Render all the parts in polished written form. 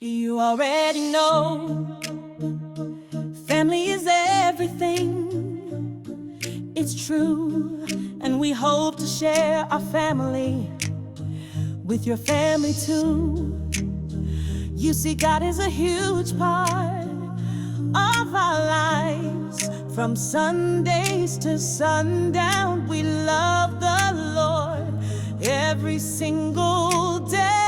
You already know family is everything. It's true, and we hope to share our family with your family too. You see, God is a huge part of our lives. From Sundays to sundown, we love the Lord every single day.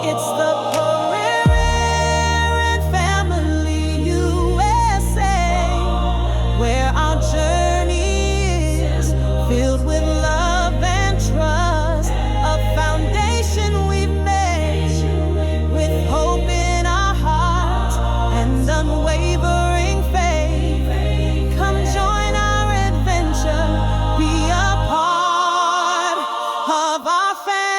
It's the Peren Family USA, where our journey is filled with love and trust, a foundation we've made with hope in our hearts and unwavering faith. Come join our adventure, be a part of our family.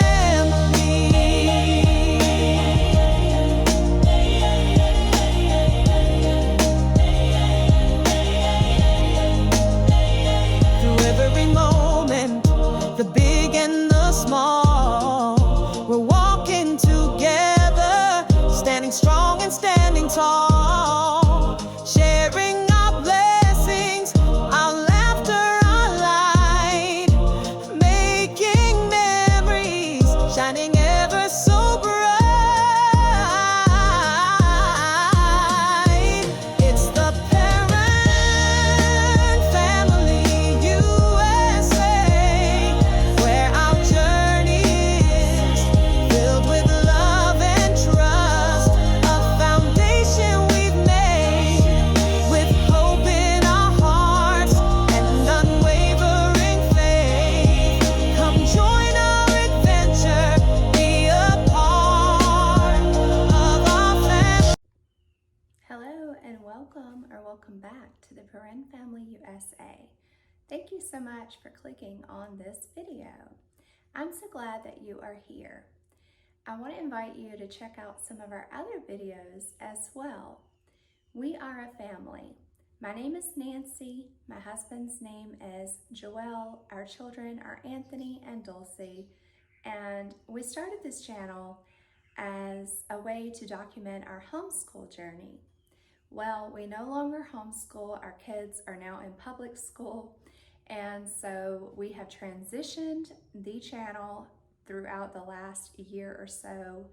Through every moment, the big and the small, we're walking together, standing strong and standing tall, sharing our blessings, our laughter, our light, making memories, shining ever so bright. It's the Peren Family USA, where our journey is filled with love and trust, a foundation we've made with hope in our hearts and unwavering faith. Come join our adventure, be a part of our family. Hello and welcome back to the Peren Family USA. Thank you so much for clicking on this video. I'm so glad that you are here. I want to invite you to check out some of our other videos as well. We are a family. My name is Nancy, my husband's name is Joel, our children are Anthony and Dulcie, and we started this channel as a way to document our homeschool journey. Well, we no longer homeschool, our kids are now in public school, and so we have transitioned the channel throughout the last year or so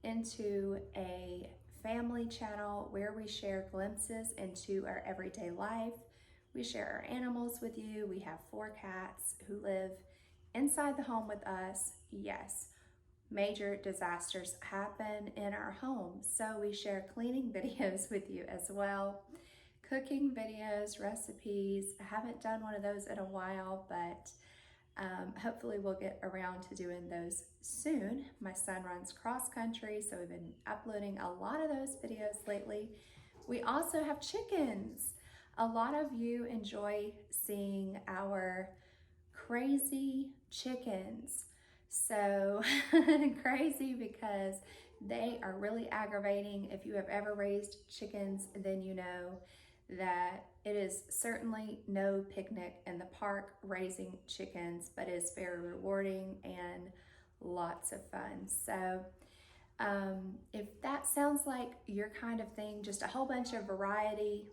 into a family channel where we share glimpses into our everyday life. We share our animals with you. We have 4 cats who live inside the home with us. Yes, major disasters happen in our home, so we share cleaning videos with you as well, cooking videos, recipes. I haven't done one of those in a while, but hopefully we'll get around to doing those soon. My son runs cross country, so we've been uploading a lot of those videos lately. We also have chickens. A lot of you enjoy seeing our crazy chickens. So crazy because they are really aggravating. If you have ever raised chickens, then you know that it is certainly no picnic in the park raising chickens, but it's very rewarding and lots of fun. So if that sounds like your kind of thing, just a whole bunch of variety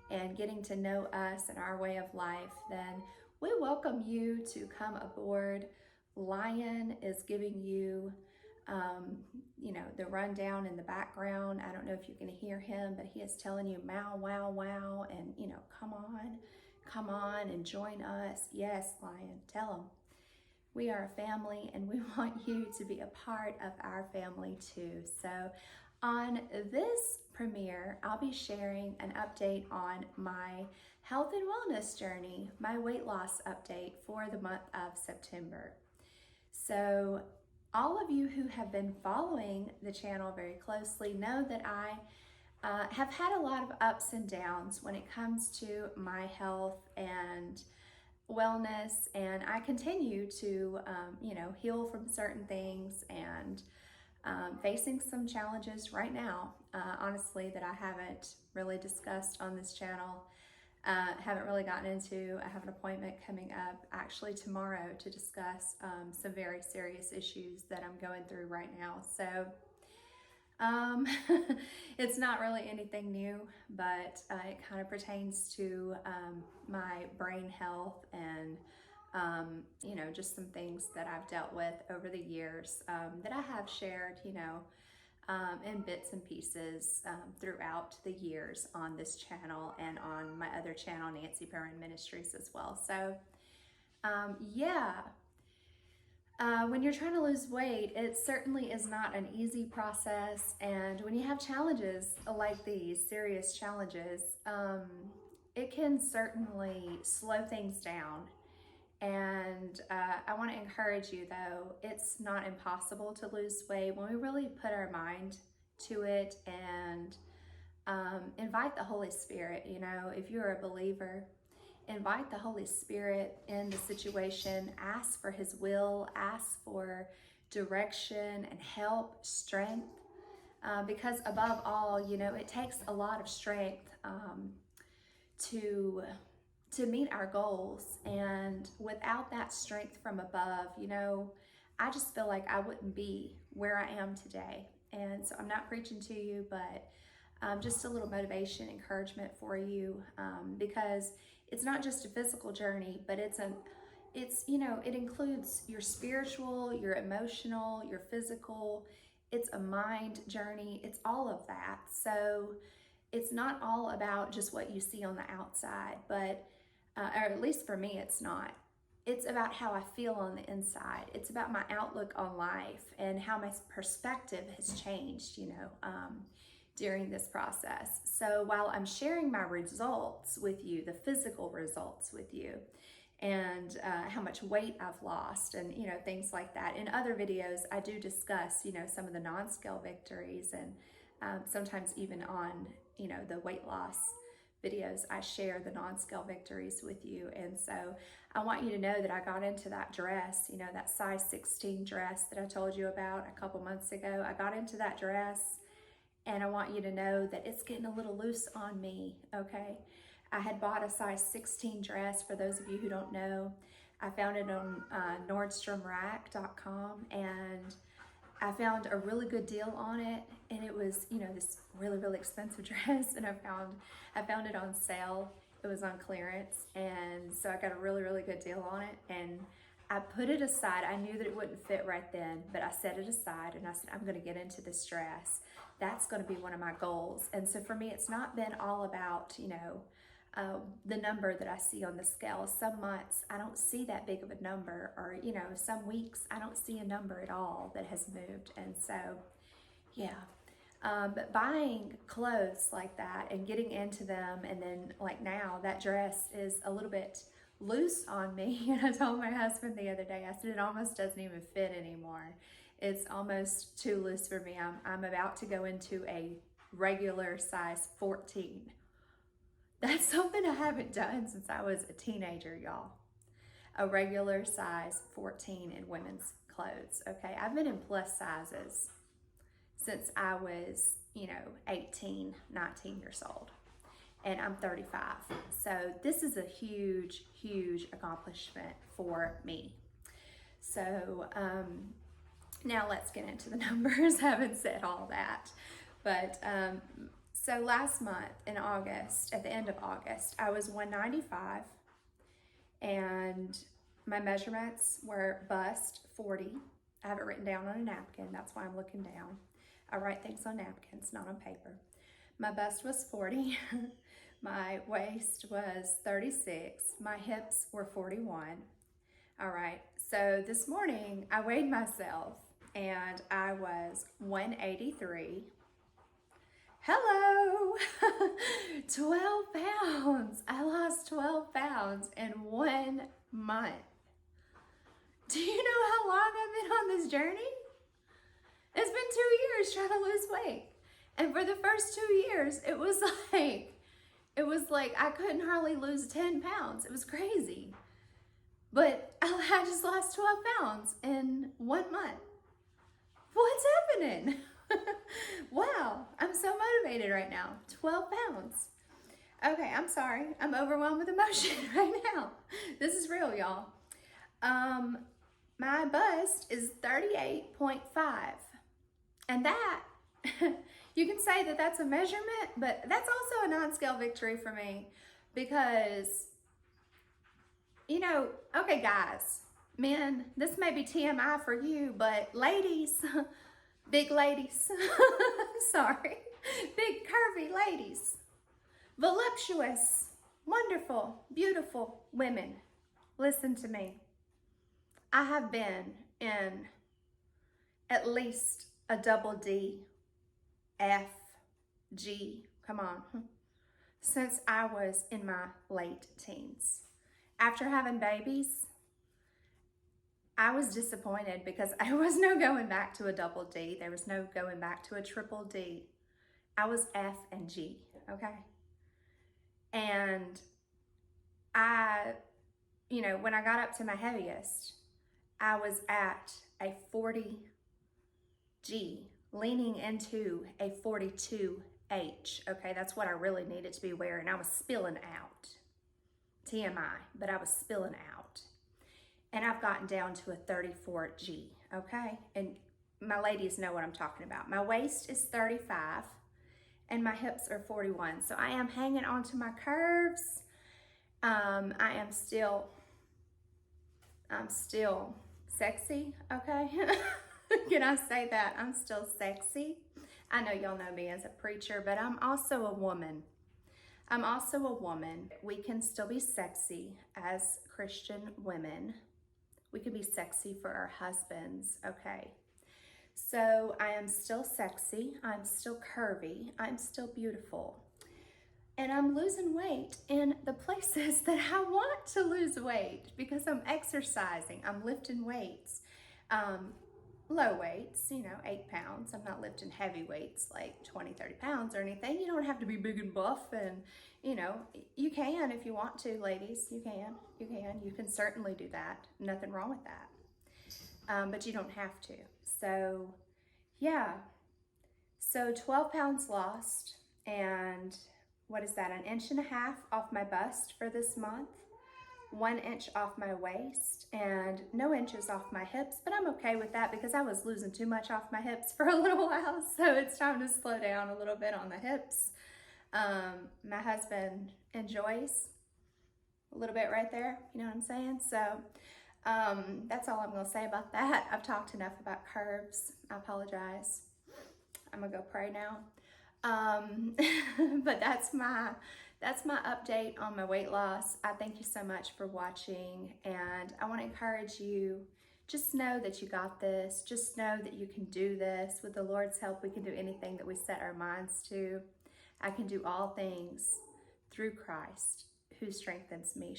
and getting to know us and our way of life, then we welcome you to come aboard. Lion is giving you, the rundown in the background. I don't know if you can hear him, but he is telling you meow, wow, wow, and come on and join us. Yes, Lion, tell him. We are a family and we want you to be a part of our family too. So on this premiere, I'll be sharing an update on my health and wellness journey, my weight loss update for the month of September. So all of you who have been following the channel very closely know that I have had a lot of ups and downs when it comes to my health and wellness, and I continue to heal from certain things and facing some challenges right now, honestly, that I haven't really discussed on this channel. haven't really gotten into. I have an appointment coming up actually tomorrow to discuss some very serious issues that I'm going through right now. So it's not really anything new, but it kind of pertains to my brain health and you know, just some things that I've dealt with over the years that I have shared, you know, in bits and pieces throughout the years on this channel and on my other channel, Nancy Peren Ministries, as well. So yeah. When you're trying to lose weight, it certainly is not an easy process. And when you have challenges like these, serious challenges, it can certainly slow things down. And I want to encourage you, though, it's not impossible to lose weight when we really put our mind to it and invite the Holy Spirit. You know, if you're a believer, invite the Holy Spirit in the situation, ask for His will, ask for direction and help, strength, because above all, you know, it takes a lot of strength to meet our goals. And without that strength from above, you know, I just feel like I wouldn't be where I am today. And so I'm not preaching to you, but just a little motivation, encouragement for you, because it's not just a physical journey, but it's you know, it includes your spiritual, your emotional, your physical. It's a mind journey. It's all of that. So it's not all about just what you see on the outside, but or at least for me, it's not. It's about how I feel on the inside. It's about my outlook on life and how my perspective has changed, you know, during this process. So while I'm sharing my results with you, the physical results with you, and how much weight I've lost and, you know, things like that. In other videos, I do discuss, you know, some of the non-scale victories, and sometimes even on, you know, the weight loss videos, I share the non-scale victories with you. And so I want you to know that I got into that dress, you know, that size 16 dress that I told you about a couple months ago. I got into that dress, and I want you to know that it's getting a little loose on me, okay? I had bought a size 16 dress. For those of you who don't know, I found it on NordstromRack.com, and I found a really good deal on it, and it was, you know, this really, really expensive dress, and I found it on sale. It was on clearance, and so I got a really, really good deal on it, and I put it aside. I knew that it wouldn't fit right then, but I set it aside, and I said, I'm going to get into this dress. That's going to be one of my goals. And so for me, it's not been all about, you know, the number that I see on the scale. Some months I don't see that big of a number, or, you know, some weeks I don't see a number at all that has moved. And so, yeah. But buying clothes like that and getting into them, and then like now that dress is a little bit loose on me. And I told my husband the other day, I said, it almost doesn't even fit anymore. It's almost too loose for me. I'm about to go into a regular size 14. That's something I haven't done since I was a teenager, y'all. A regular size 14 in women's clothes, okay? I've been in plus sizes since I was, you know, 18, 19 years old. And I'm 35. So this is a huge, huge accomplishment for me. So now let's get into the numbers. I haven't said all that. But so last month in August, at the end of August, I was 195, and my measurements were bust 40. I have it written down on a napkin. That's why I'm looking down. I write things on napkins, not on paper. My bust was 40. My waist was 36. My hips were 41. All right. So this morning I weighed myself, and I was 183. Hello, 12 pounds. I lost 12 pounds in 1 month. Do you know how long I've been on this journey? It's been 2 years trying to lose weight. And for the first 2 years, it was like I couldn't hardly lose 10 pounds. It was crazy. But I just lost 12 pounds in 1 month. What's happening? Wow, I'm so motivated right now. 12 pounds. Okay, I'm sorry. I'm overwhelmed with emotion right now. This is real, y'all. My bust is 38.5. And that, you can say that that's a measurement, but that's also a non-scale victory for me because, you know, okay, guys, men, this may be TMI for you, but ladies, big ladies, sorry, big curvy ladies, voluptuous, wonderful, beautiful women, listen to me. I have been in at least a double D, F, G, come on, since I was in my late teens. After having babies, I was disappointed because there was no going back to a double D. There was no going back to a triple D. I was F and G, okay? And when I got up to my heaviest, I was at a 40 G, leaning into a 42H, okay? That's what I really needed to be wearing. I was spilling out. TMI, but I was spilling out. And I've gotten down to a 34G, okay? And my ladies know what I'm talking about. My waist is 35 and my hips are 41. So I am hanging on to my curves. I'm still sexy, okay? Can I say that? I'm still sexy. I know y'all know me as a preacher, but I'm also a woman. We can still be sexy as Christian women. We can be sexy for our husbands, okay? So I am still sexy. I'm still curvy. I'm still beautiful. And I'm losing weight in the places that I want to lose weight because I'm exercising. I'm lifting weights. Low weights, 8 pounds. I'm not lifting heavy weights like 20, 30 pounds or anything. You don't have to be big and buff and, you can if you want to, ladies. You can. You can certainly do that. Nothing wrong with that. But you don't have to. So, yeah. So 12 pounds lost and what is that? 1.5 inches off my bust for this month. 1 inch off my waist and no inches off my hips, but I'm okay with that because I was losing too much off my hips for a little while, so it's time to slow down a little bit on the hips. My husband enjoys a little bit right there, you know what I'm saying? So that's all I'm gonna say about that. I've talked enough about curves. I apologize. I'm gonna go pray now. But that's my update on my weight loss. I thank you so much for watching, and I want to encourage you, just know that you got this. Just know that you can do this. With the Lord's help, we can do anything that we set our minds to. I can do all things through Christ who strengthens me.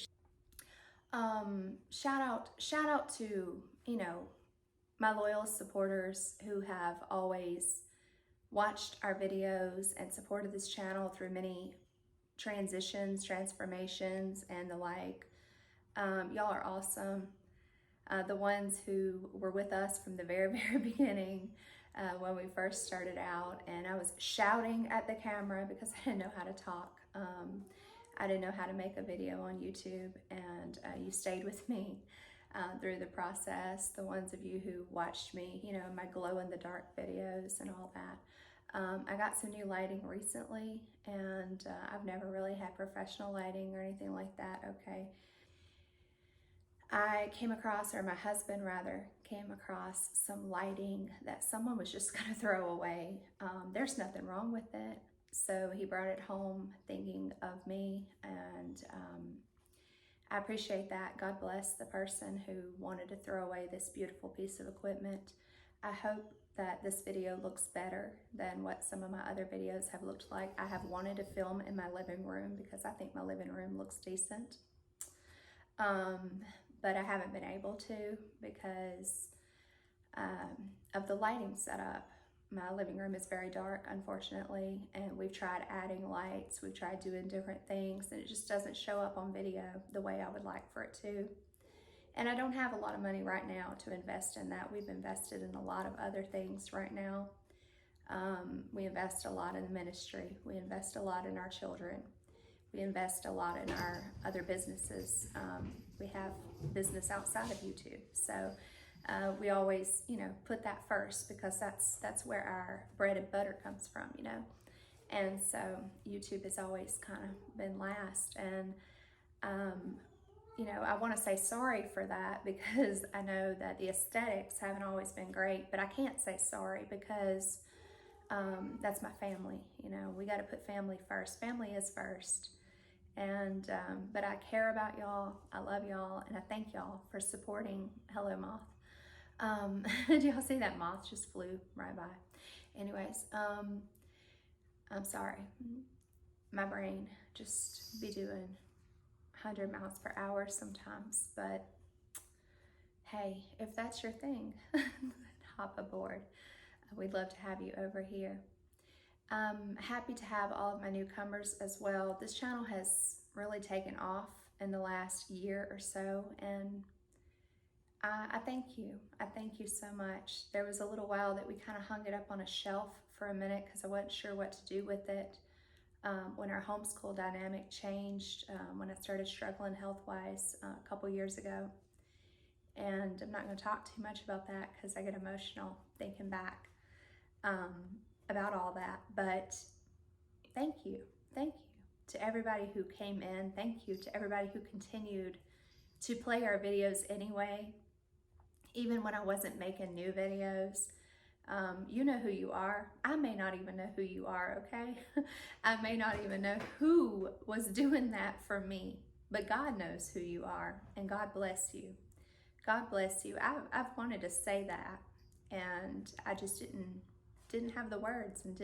Shout out to, my loyal supporters who have always watched our videos and supported this channel through many transitions, transformations, and the like. Y'all are awesome. The ones who were with us from the very, very beginning when we first started out, and I was shouting at the camera because I didn't know how to talk. I didn't know how to make a video on YouTube, and you stayed with me through the process. The ones of you who watched me, my glow-in-the-dark videos and all that. I got some new lighting recently, and I've never really had professional lighting or anything like that, okay? I came across, or my husband rather, came across some lighting that someone was just gonna throw away. There's nothing wrong with it. So he brought it home thinking of me, and I appreciate that. God bless the person who wanted to throw away this beautiful piece of equipment. I hope that this video looks better than what some of my other videos have looked like. I have wanted to film in my living room because I think my living room looks decent. But I haven't been able to because of the lighting setup. My living room is very dark, unfortunately, and we've tried adding lights, we've tried doing different things, and it just doesn't show up on video the way I would like for it to. And I don't have a lot of money right now to invest in that. We've invested in a lot of other things right now. We invest a lot in the ministry. We invest a lot in our children. we invest a lot in our other businesses. We have business outside of YouTube, so we always, put that first because that's where our bread and butter comes from, And so YouTube has always kind of been last, and I want to say sorry for that because I know that the aesthetics haven't always been great, but I can't say sorry because that's my family. We got to put family first. Family is first. And but I care about y'all. I love y'all, and I thank y'all for supporting Hello Moth. Did y'all see that moth just flew right by? Anyways, I'm sorry. My brain just be doing 100 miles per hour sometimes, but hey, if that's your thing, hop aboard. We'd love to have you over here. I'm happy to have all of my newcomers as well. This channel has really taken off in the last year or so, and I thank you. I thank you so much. There was a little while that we kind of hung it up on a shelf for a minute because I wasn't sure what to do with it. When our homeschool dynamic changed, when I started struggling health-wise a couple years ago. And I'm not going to talk too much about that because I get emotional thinking back about all that. But thank you to everybody who came in. Thank you to everybody who continued to play our videos anyway, even when I wasn't making new videos. You know who you are. I may not even know who you are, okay? I may not even know who was doing that for me, but God knows who you are, and God bless you. God bless you. I've wanted to say that, and I just didn't have the words, and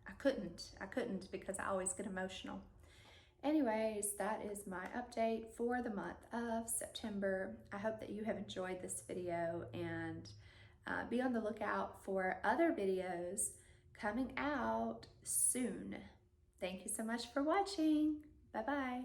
I couldn't because I always get emotional. Anyways, that is my update for the month of September. I hope that you have enjoyed this video, and be on the lookout for other videos coming out soon. Thank you so much for watching. Bye-bye.